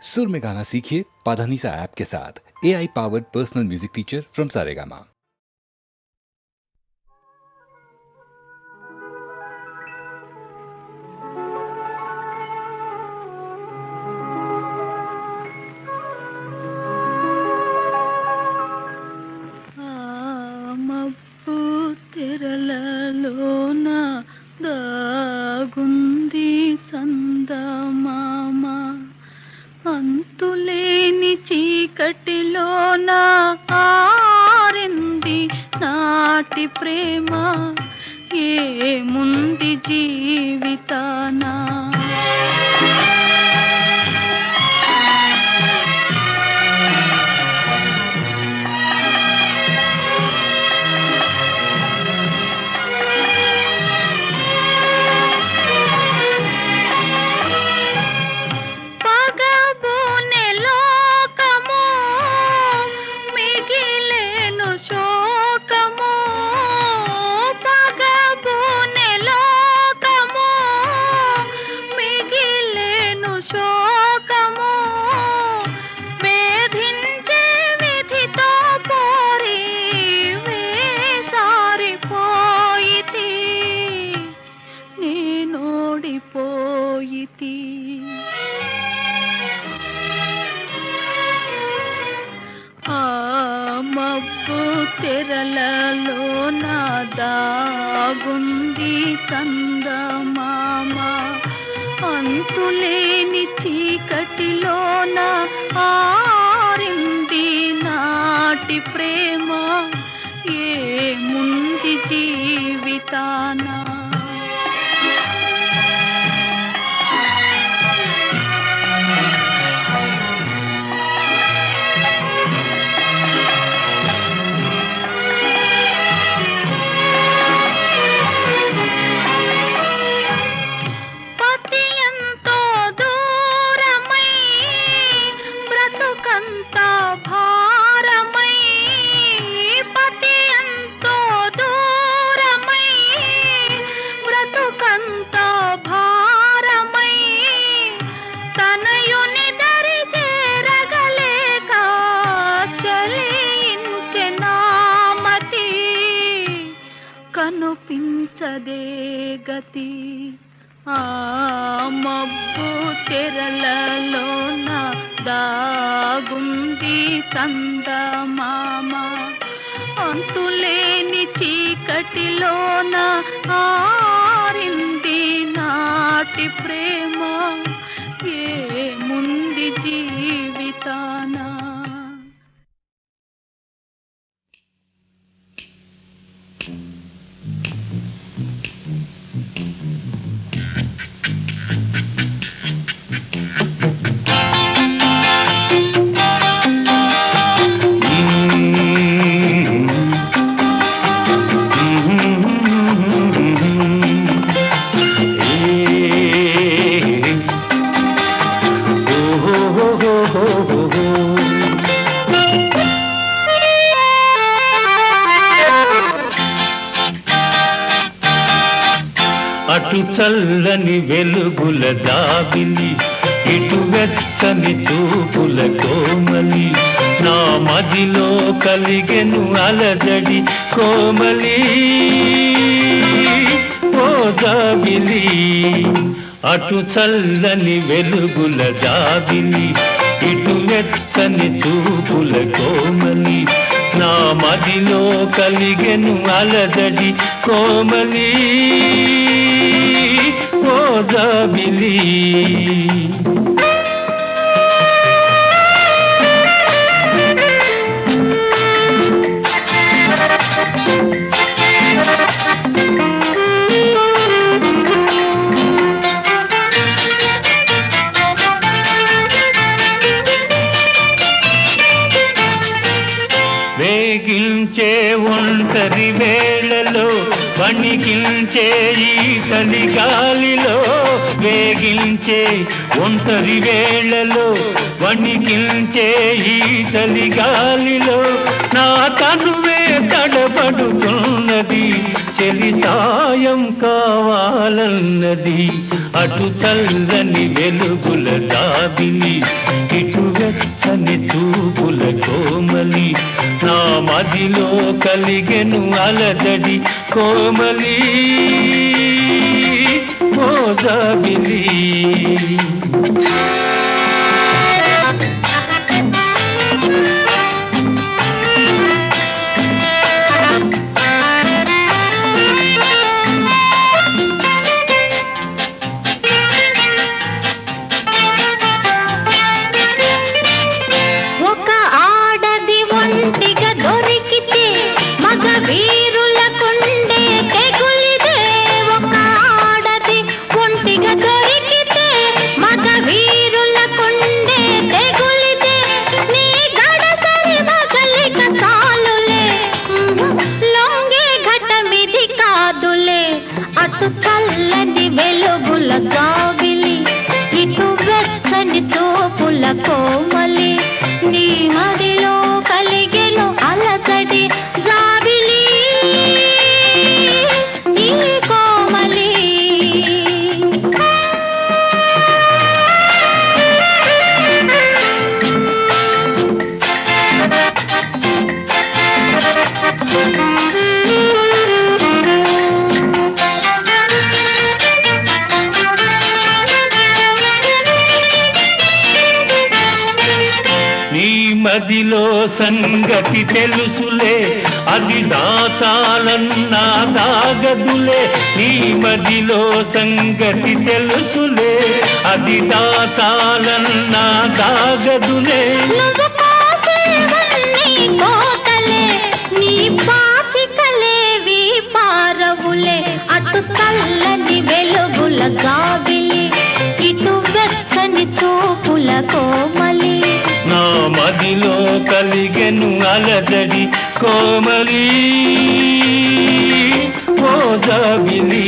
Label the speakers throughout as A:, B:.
A: सुर में गाना सीखिए पाधानीसा ऐप के साथ। AI powered personal music teacher from Saregama.
B: తెరలలోన దాగుంది చందమామ, అంతులేని చీకటిలోన ఆరింది నాటి ప్రేమ, ఏముంది జీవితానా. తెరలలోన దాగుంది చందమామ, అంతులేని చీకటిలోన ఆరింది నాటి ప్రేమ, ఏముంది జీవితానా. కనుపించదే గతి ఆ మబ్బు తెరలలోన దాగుంది చందమామ, అంతులేని చీకటిలోన ఆరింది నాటి ప్రేమ, ఏముంది జీవితానా.
C: అటు చల్లని వెలుగుల జాబిలి, ఇటు వెచ్చని చూపుల కోమలి, నా మదిలో కలిగెను అలజడి కోమలి ఓ జాబిలి. అటు చల్లని వెలుగుల జాబిలి, ఇటు వెచ్చని చూపుల కోమలి, నా మదిలో కలిగెను అలజడి కోమలి ఓ జాబిలి. వేగించే ఒంటరి వేళలో, వణికించే ఈ చలిగాలిలో, వేగించే ఒంటరి వేళలో, వణికించే ఈ చలిగాలిలో, నా తనువే తడబడుతున్నది, చెలి సాయం కావాలన్నది. అటు చల్లని వెలుగుల జాబిలి, వెచ్చని చూపుల కోమలి నా మదిలో కలిగెను అలజడి కోమలి ఓ జాబిలి
B: చల్లని వెలుగుల జాబిలి ఇటు వెచ్చని చూపుల కోమలి నీ మదిలో కలిగెను అలజడి జాబిలి నీ కోమలి
C: మదిలో సంగతి తెలుసులే అది దాచాలన్నా దాగదులే నీ మదిలో సంగతి తెలుసులే అది దాచాలన్నా దాగదులే
B: నువ్వు కోసేవన్నీ కోతలే నీ పాచికలేవి పారవులే అటు చల్లని వెలుగుల జాబిలి ఇటు వెచ్చని చూపుల కోమలి
C: నా మదిలో కలిగెను అలజడి కోమలి ఓ జాబిలి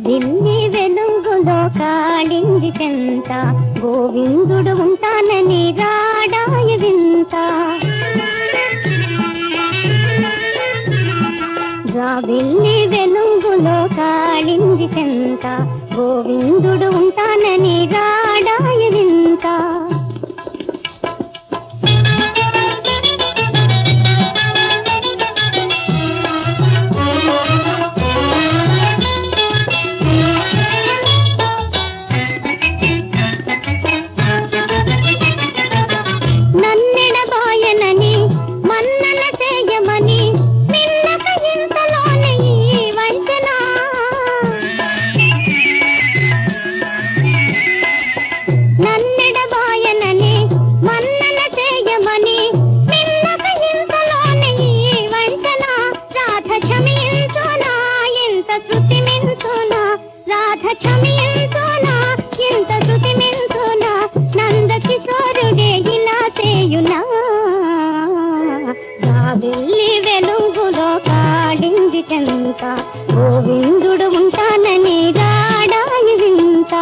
D: బిల్లి వెలుగులో కాళింది చెంత గోవిందుడు ఉంటానని రాడాయ వింత బిల్లి వెలుగులో కాళింది చెంత గోవిందుడు ఉంటానని రాడాయ వింత గోవిందుడు ఉంటానని రాడాయ వింత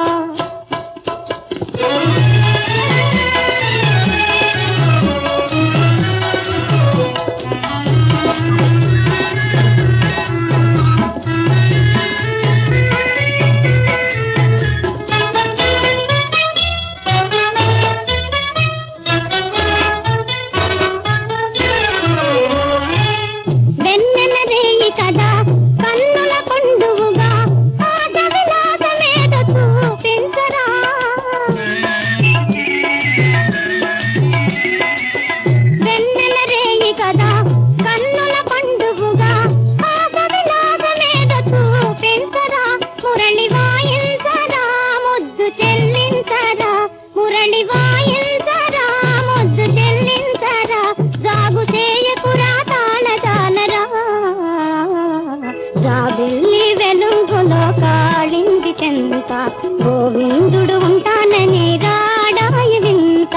D: చెంత గోవిందుడు ఉంటానని రాడాయి వింత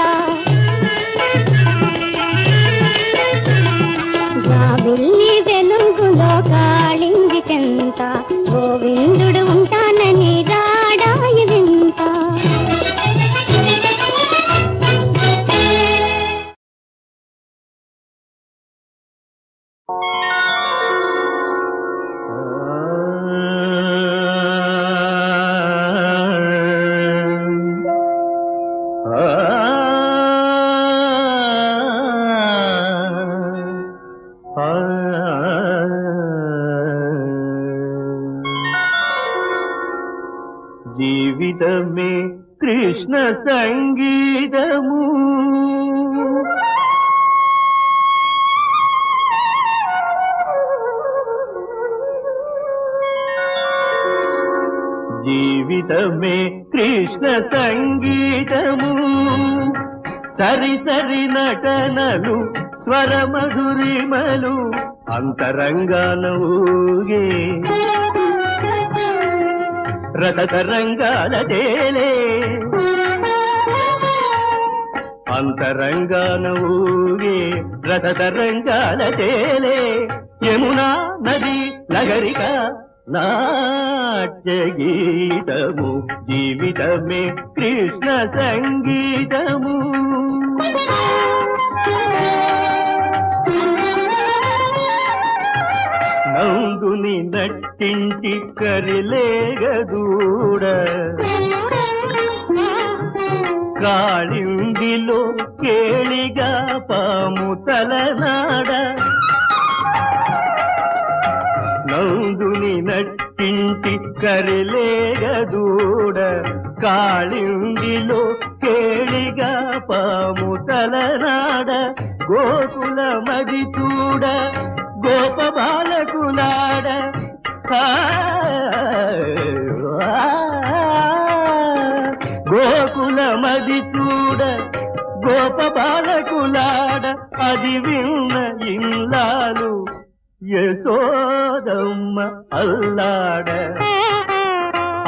D: జాబిల్లి వెలుగులో కాళింది చెంత గోవిందుడు ఉంటానని రాడాయి వింత
C: జీవితమే కృష్ణ సంగీతము జీవితమే కృష్ణ సంగీతము సరి సరి నటనలు స్వర మధురిమలు అంతరంగాన ఊగే రసతరంగాల తేలే అంతరంగాన ఊగే రసతరంగాల తేలే యమునా నది లగరిక నాట్య గీతము జీవితమే కృష్ణ సంగీతము నందుని నట్టింటి కరిలేగదూడ కాళిందిలో కేళిగా పాము తలనాడ నందుని నట్టింటి కరిలేగదూడ కాళిందిలో కేళిగా పాము తలనాడ గోకుల మది చూడ గోప బాలకులాడ గోకుల మది చూడ గోప బాలకులాడ అది విన్న ఇల్లాలు యశోదమ్మ అల్లాడ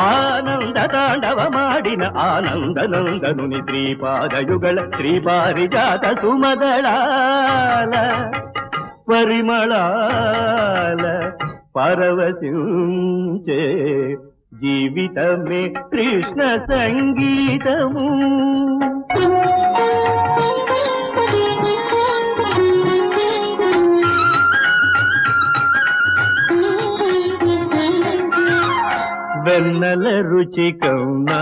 C: ఆనంద తాండవమాడిన ఆనందనందనుని శ్రీపాదయుగళ శ్రీపారిజాత సుమదళాల పరిమళాల పరవశించే జీవితమే కృష్ణ సంగీతము వెన్నెల రుచి కౌనా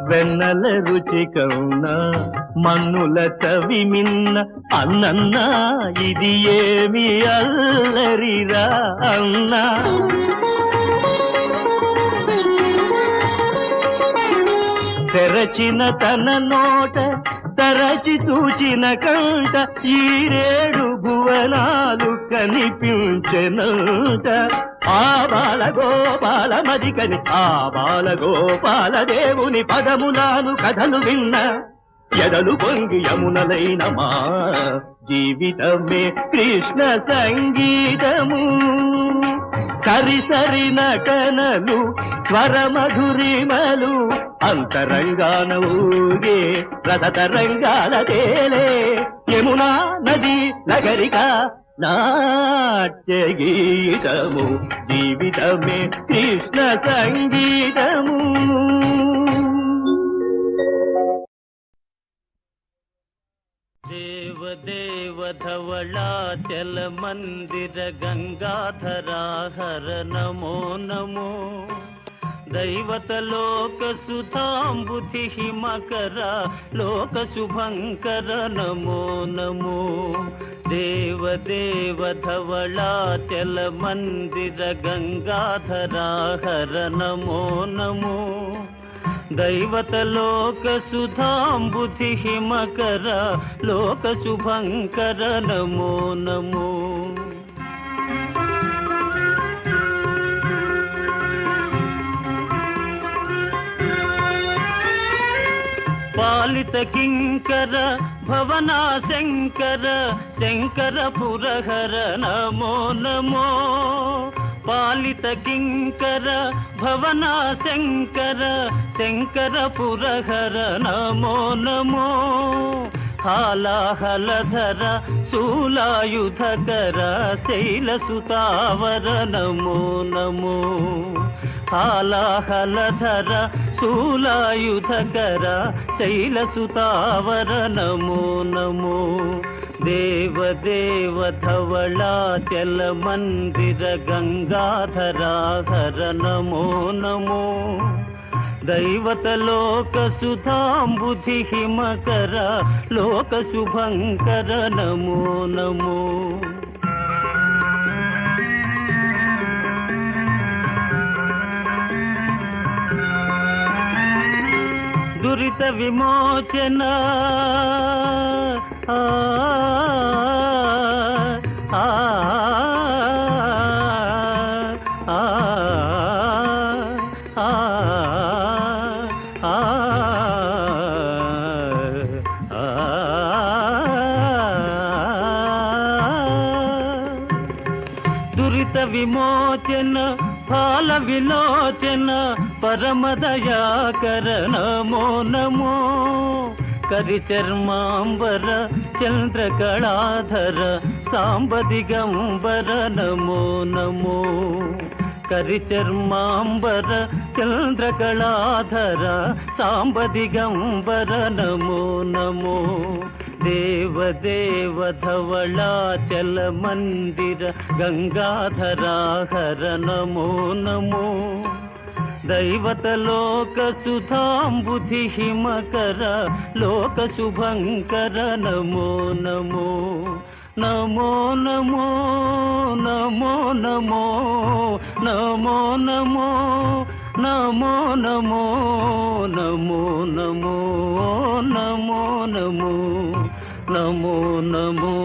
C: వెన్నెల రుచి కౌనా మన్నుల చవి మిన్న అన్నన్నా ఇది ఏమి అల్లరిరా అన్నా తెరచిన తన నోట తరచి చూచిన కంట ఈ రేడు భువనాలు కనిపించెనంట ఆ బాల గోపాల మదికని ఆ బాల గోపాల దేవుని పదములాను కథలు విన్న ఎదలు పొంగి యమునలైన మా జీవితమే కృష్ణ సంగీతము సరి సరి నటనలు స్వర మధురిమలు అంతరంగాన ఊగే రసతరంగాల తేలే యమునా నది నగరిక నాట్య గీతము జీవితమే కృష్ణ సంగీతము దేవ దేవ ధవళాచల మందిర గంగాధరా హర నమో నమో దైవత లోక సుధాంబుధి హిమకర లోక శుభంకర నమో నమో దేవ దేవ ధవళాచల మందిర గంగాధరా హర నమో నమో దైవత లోక సుధాంబుధి హిమకర లోక శుభంకర నమో నమో పాలిత కింకర భవనా శంకర శంకర పురహర నమో నమో పాలిత కింకర భవనా శంకర శంకర పురహర నమో నమో హాలాహలధర శూలాయుధకర శైలసుతావర నమో నమో హాలాహలధర శూలాయుధకర శైలసుతావర నమో నమో దేవదేవ ధవళాచల మందిర గంగాధరాహర నమో నమో దైవత లోక సుధాంబుధి హిమకర లోక శుభంకర నమో నమో దురిత విమోచన దురిత విమోచన ఫాల విలోచన పరమదయాకర నమో నమో కరిచర్మాంబర చంద్రకళాధర సాంబదిగంబర నమో నమో కరిచర్మాంబర చంద్రకళాధర సాంబదిగంబర నమో నమో దేవదేవ ధవళాచల మందిర గంగాధరాహర నమో నమో దైవత లోక సుధాంబుధి హిమకర లోక శుభంకర నమో నమో నమో నమో నమో నమో నమో నమో నమో నమో నమో నమో నమో నమో నమో నమో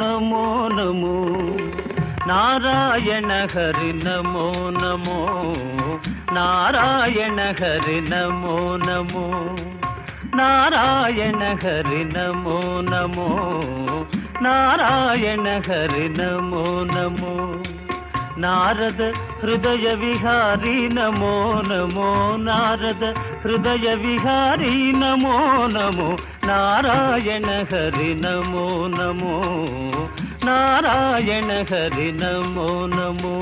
C: నమో నమో నారాయణ హరి నమో నమో నారాయణ హరి నమో నమో నారాయణ హరి నమో నమో నారాయణ హరి నమో నమో నారద హృదయ విహారీ నమో నమో నారద హృదయ విహారీ నమో నమో నారాయణ హరి నమో నమో నారాయణ హరి నమో నమో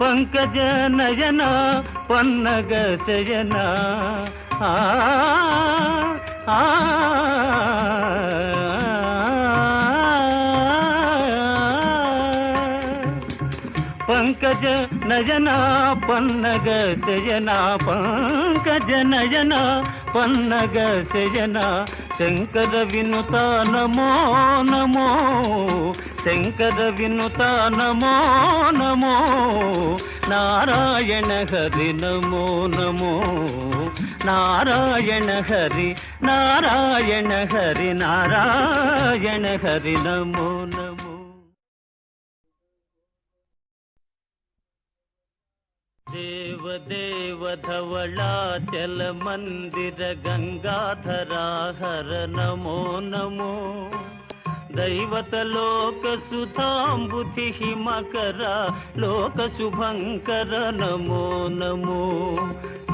C: పంకజ నయన పన్నగ శయన పంకజ నయన పన్నగ శయన పంకజ నయన పన్నగ శయన శంకర వినుత నమో నమో శంకర వినుత నమో నమో నారాయణ హరి నమో నమో నారాయణ హరి నారాయణ హరి నారాయణ హరి నమో నమో దేవదేవ ధవళాచల మందిర గంగాధరాహర నమో నమో దైవత లోక సుధాంబుధి హిమకర లోక శుభంకర నమో నమో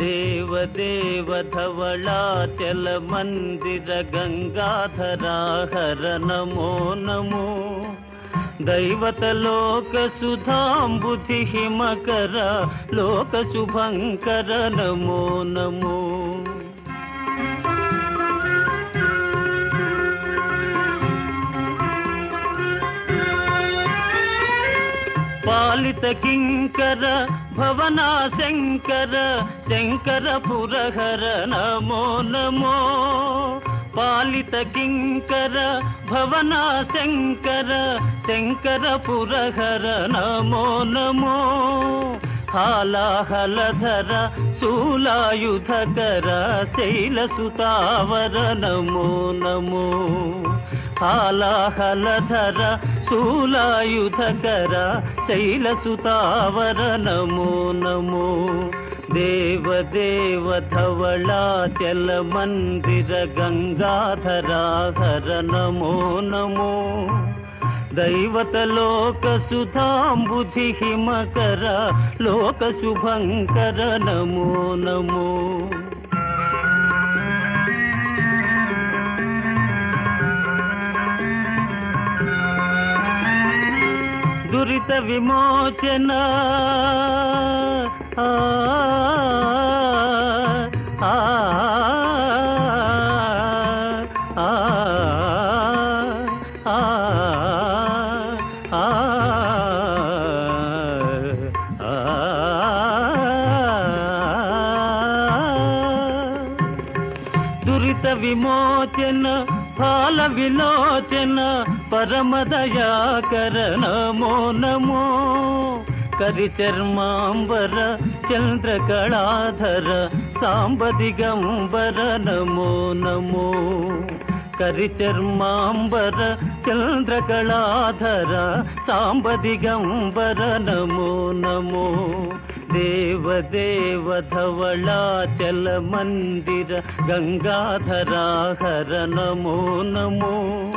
C: దేవదేవ ధవళాచల మందిర గంగాధరాహర నమో నమో దైవత లోక సుధాంబుధి హిమకర లోక శుభంకర నమో నమో పాలిత కింకర భవనా శంకర శంకర పురహర నమో నమో పాలిత కింకర భవనా శంకర శంకర పురహర నమో నమో హాలాహలధర శూలాయుధకర శైలసుతావర నమో నమో హాలాహలధర శూలాయుధకర శైలసుతావర నమో నమో దేవదేవ ధవళాచల మందిర గంగాధరాహర నమో నమో దైవత లోక సుధాంబుధి హిమకర లోక శుభంకర నమో నమో. దురిత విమోచన ఆ ఆ ఆ దురిత విమోచన ఫాల విలోచన పరమదయాకర నమో నమో. కరిచర్మాంబర చంద్రకళాధర సాంబ దిగంబర నమో నమో. కరిచర్మాంబర చంద్రకళాధర సాంబ దిగంబర నమో నమో. దేవదేవ ధవళాచల మందిర గంగాధరాహర నమో నమో.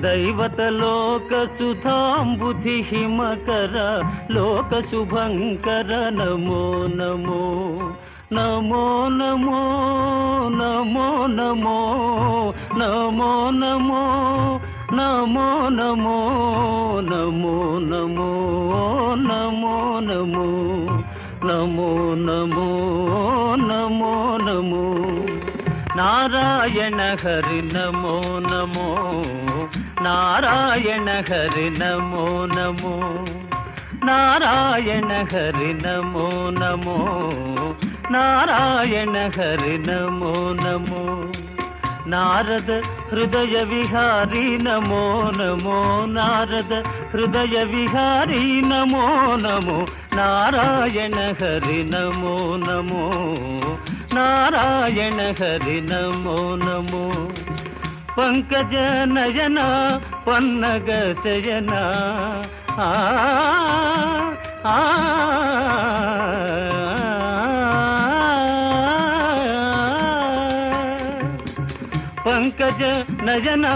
C: దైవత లోక సుధాంబుధి హిమకర లోక శుభంకర నమో నమో. నమో నమో నమో నమో నమో నమో నమో నమో నమో నమో నమో నమో నమో నమో నమో నమో. నారాయణ హరి నమో నమో. నారాయణ హరి నమో నమో. నారాయణ హరి నమో నమో. నారాయణ హరి నమో నమో. నారద హృదయ విహారీ నమో నమో. నారద హృదయ విహారీ నమో నమో. నారాయణ హరి నమో నమో. నారాయణ హరి నమో నమో. పంకజ నయన పన్నగ శయన ఆ ఆ పంకజ నయన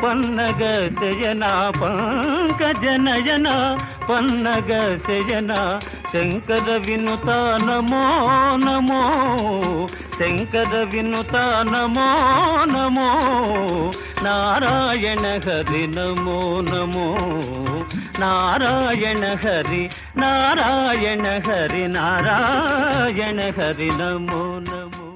C: పన్నగ శయన. పంకజ నయన పన్నగ శయన. శంకర వినుత నమో నమో. శంకర వినుత నమో నమో. నారాయణ హరి నమో నమో. నారాయణ హరి నారాయణ హరి నారాయణ హరి నమో నమో.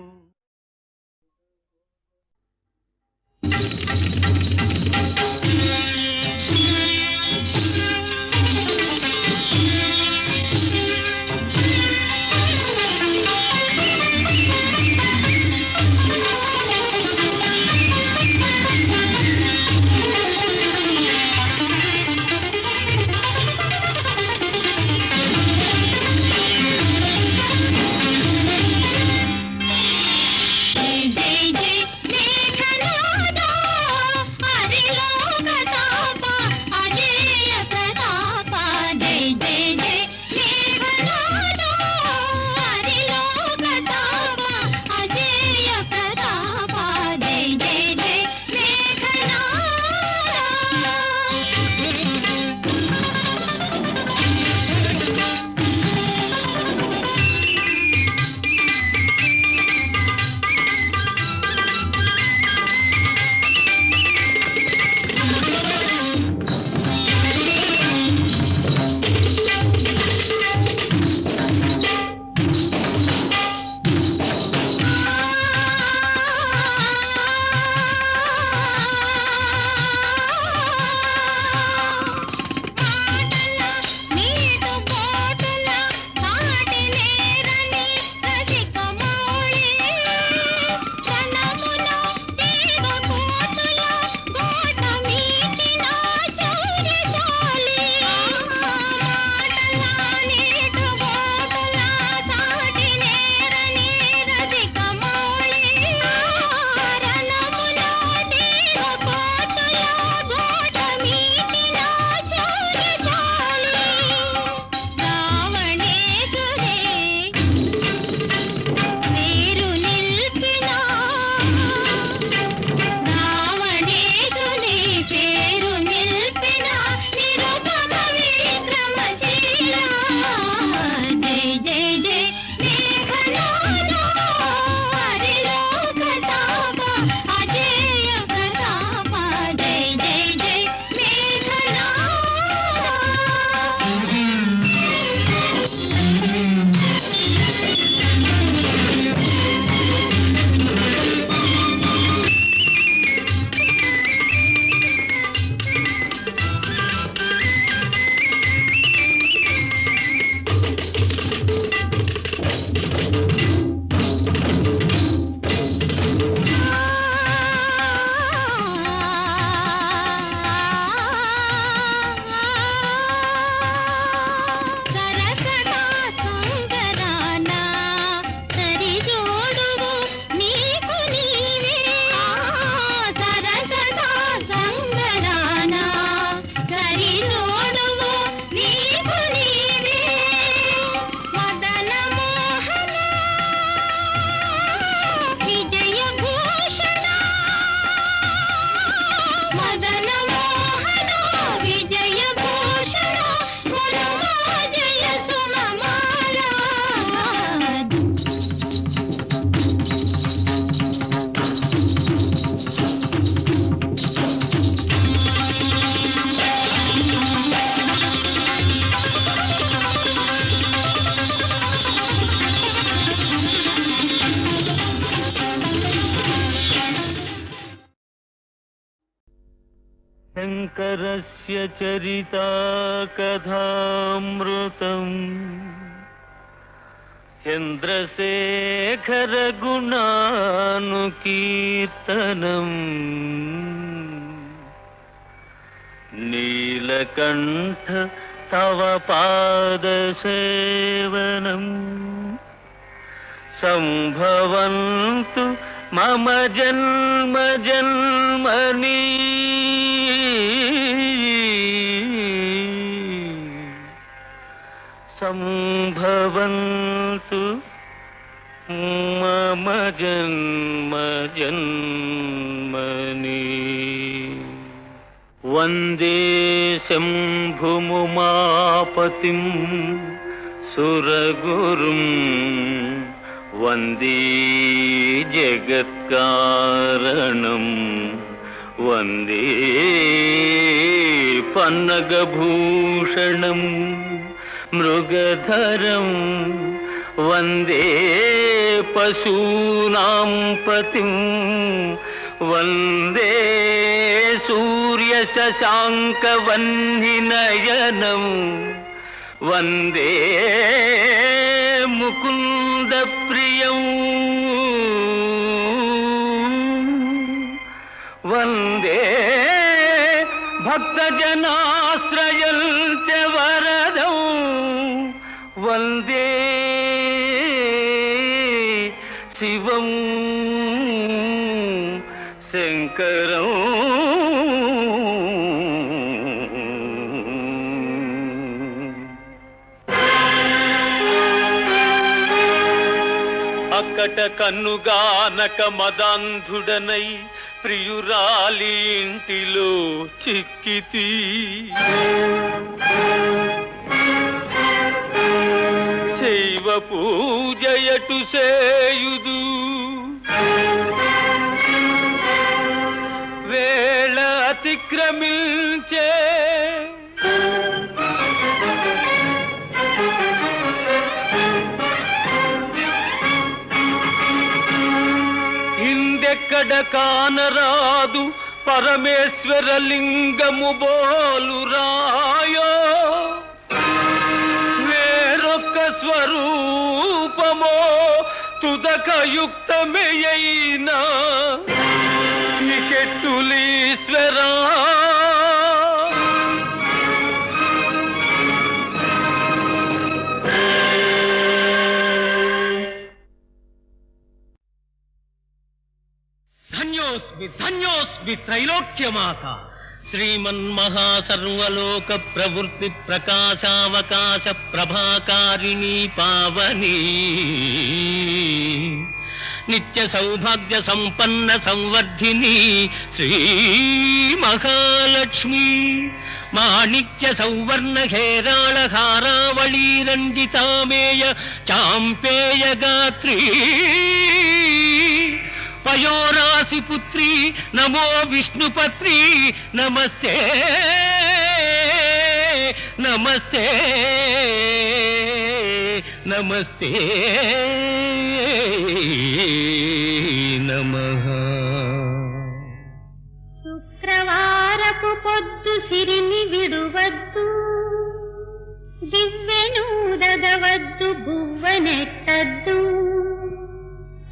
C: శంకరస్య చరితా కథామృతం చంద్రశేఖర గుణానుకీర్తనం నీలకంఠ తవ పాదసేవనం సంభవంతు మమ జన్మ జన్మని సంభవంతు మమ జన్మ జన్మని వందే శంభుముమాపతిం సురగురుం వందే జగత్కారణం వందే పన్నగభూషణం మృగధరం వందే పశూనాం పతిం వందే సూర్యశశాంకవన్నినయనం వందే ముకుంద ప్రియం వందే భక్తజనాశ్రయం చ వరదం వందే శివం శంకరం అక్కట కన్నుగానక మదాంధుడనై ప్రియురాలి ఇంటిలో చిక్కితి శైవ పూజయటు సేయుదు వేళ అతిక్రమించే ఇందెక్కడ కానరాదు పరమేశ్వర లింగము బోలురాయో వేరొక్క స్వరూపమో తుదకయుక్తమే అయినా నికెట్టులీశ్వరా ధన్యోస్మి ధన్యోస్మి త్రైలోక్యమాత శ్రీమన్మహాసర్వలోక ప్రవృత్తి ప్రకాశావకాశ ప్రభాకారిణీ పావనీ నిత్య సౌభాగ్య సంపన్న సంవర్ధిని శ్రీ మహాలక్ష్మి మాణిక్య సౌవర్ణ హేరాళ హారావళీ రంజితామేయ చాంపేయ గాత్రీ పయోరాసి పుత్రి నమో విష్ణుపత్రి నమస్తే నమస్తే నమస్తే నమః.
D: శుక్రవారపు పొద్దు సిరిని విడువద్దు దివ్వెనూదగవద్దు బువ్వనెట్టద్దు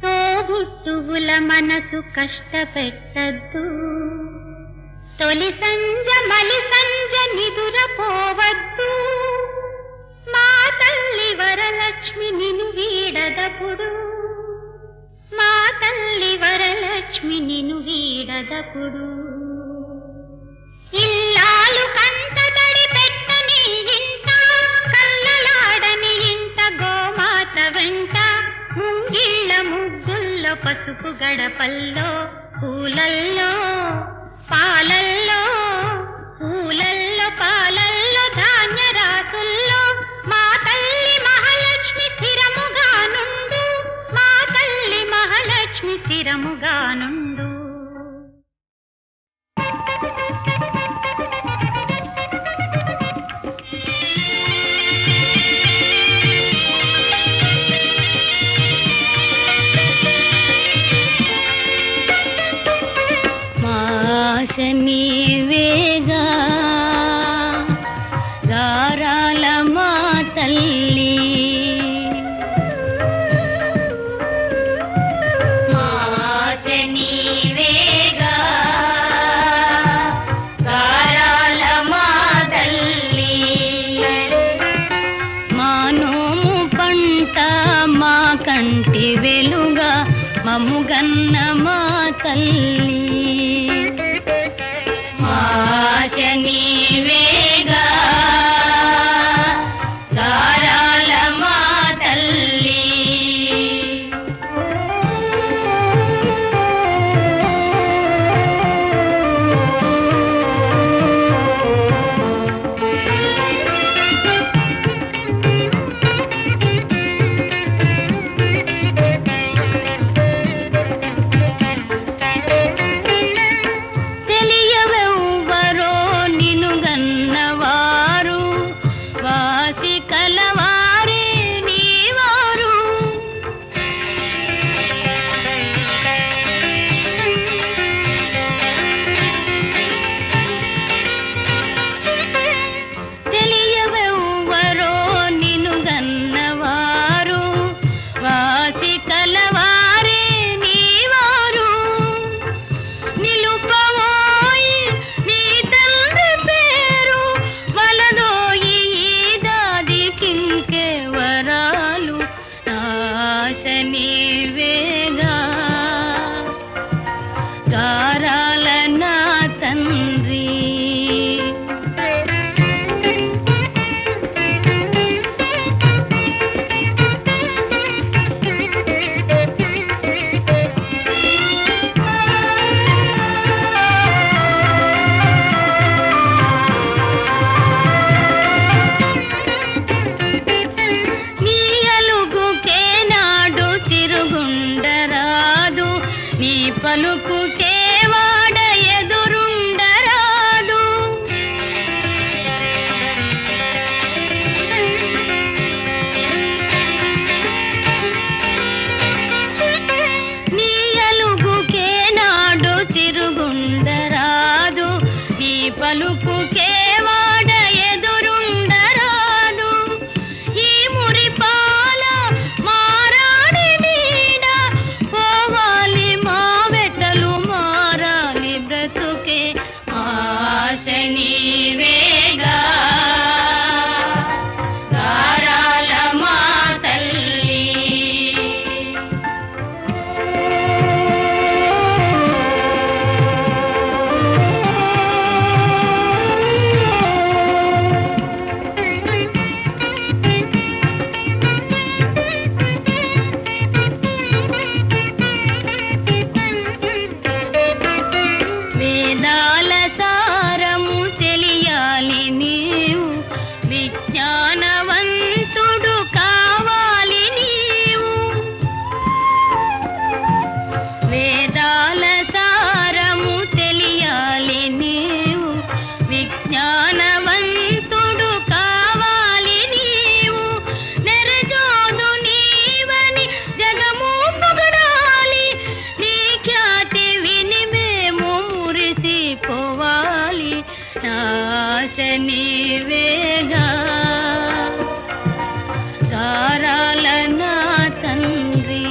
D: తోబుట్టువుల మనసు కష్టపెట్టద్దు తొలి సంజ మలి సంజ నిదురపోవద్దు మా తల్లి వరలక్ష్మి నిన్ను వీడదపుడు మా తల్లి వరలక్ష్మి నిన్ను వీడదపుడు ఇల్లాలు కంటతడి పెట్టని ఇంట కల్లలాడని ఇంట గోమాత వెంట ముంగిళ్ళ ముగ్గుల్లో పసుపు గడపల్లో పూలల్లో పాలల్లో పూలల్లో పాలల్లో ధాన్య రాసుల్లో మా తల్లి మహాలక్ష్మి స్థిరముగానుండు మా తల్లి మహాలక్ష్మి స్థిరముగానుండు. నీవే నీవేగా గారాల మా తల్లి. తెలియవెవ్వరో నిను గన్నవారు వాసి కలవారే నీవారు. తెలియవెవ్వరో నిను గన్నవారు వాసి కలవారే నీవారు. నిలుపవోయి నీ తండ్రి పేరు వలదోయి ఈ దాదికింకెవరాలు నాశ నీవేగా గారాల నా తండ్రి. నీ అలుగుకే నాడు తిరుగుండరాదు, నీ పలుకుకే వాడ ఎదురుండరాదు. నీ అలుగుకే నాడు తిరుగుండరాదు, నీ పలుకుకే వాడ ఎదురుండరాదు. ఈ మురిపాల మారాడి నీడ పోవాలి, మా వెతలు మారాలి బ్రతుకే ఆశ నీవేగా గారాల మా తల్లి. వేదాల సారము తెలియాలి నీవు, విజ్ఞానవంతుడు కావాలి నీవు. వేదాల సారము తెలియాలి నీవు, విజ్ఞానవంతుడు కావాలి నీవు. నెరజోదు నీవని జగము పొగడాలి, నీ ఖ్యాతి విని మేము మురిసిపోవాలి నాశ నీవేగా గారాల నా తండ్రి.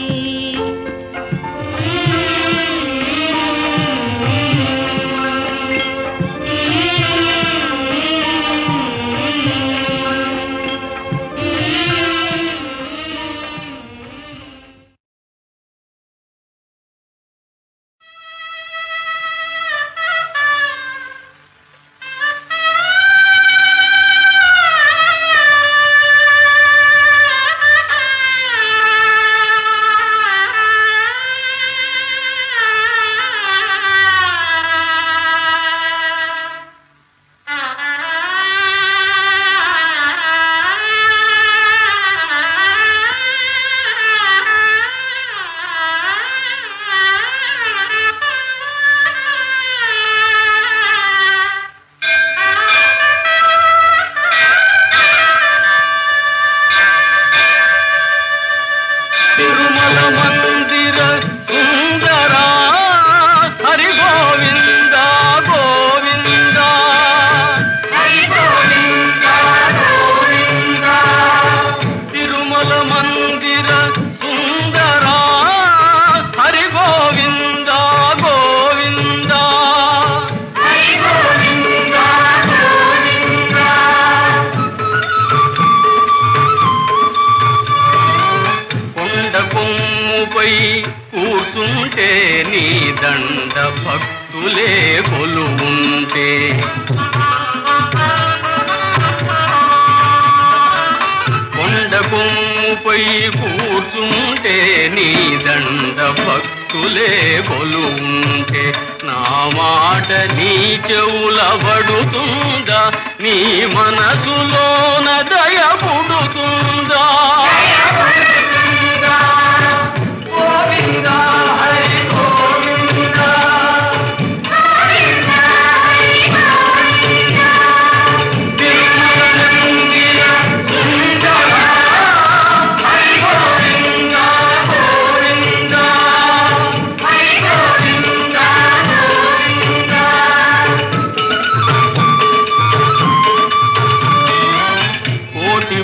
E: నీ దండ భక్తులే కొలువుంటే నా మాట నీ చెవుల పడుతుందా నీ మనసులోన దయ పుడుతుందా గోవిందా హరి గోవిందా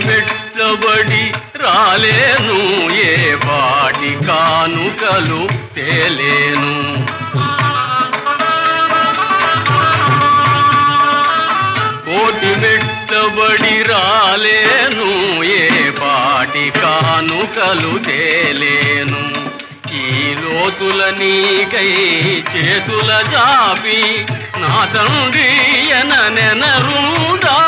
E: మెట్లబడి రాలేను ఏ వాటి కానుకలు తేలేను కోటి మెట్లబడి రాలేను ఏ పాటి కానుకలు తేలేను ఈ లోతుల నీకై చేతుల జాపి నా తండ్రి ఎననెనరుదా